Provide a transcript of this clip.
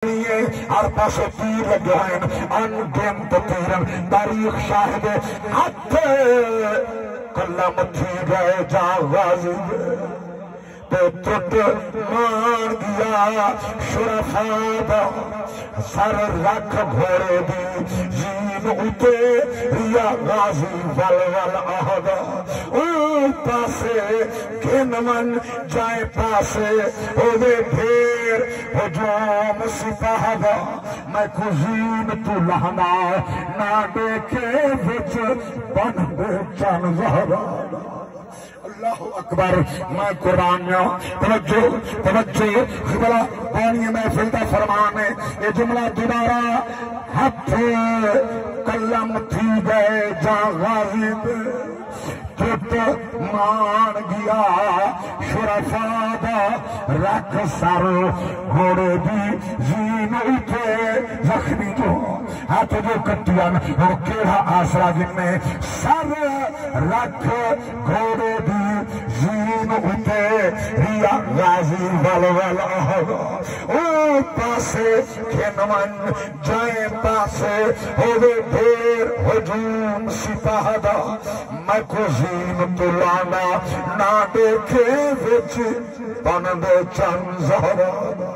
ہر پاسے تیر لگے ہیں انگنت تیرن تاریخ شاہد ہاتھ قلم تھی گئے جا غازی تو ٹوٹ مان گیا شرفاء دا سر رکھ گھوڑے دی جین اتے ریا غازی ول آہدا اون پاسے گھن من جائے پاسے ہوئے پھر ہجوم سپاہ دا میں کزین تو لہنا نہ دیکھے وچ بن دے چن زہرا اللہ اکبر میں قرآن میں توجہ خبرہ بانی محفل دا فرمان ہے یہ جملہ دوبارہ ہاتھ قلم تھی گئے جا غازی ٹوٹ مان گیا شرفاء دا رکھ سر گھوڑے دی زین اٹھے زخمی جو ہاتھ جو کٹیاں اور کیڑا آسرا جن میں سر رکھ گھوڑے دی زین اٹھے ریا غازی ول او پاسے کھنمن جائیں پاسے ہوئے پھر ہجوم سپاہ دا میں کو زین تو لانا نہ دیکھے وچ بن دے چن زہرا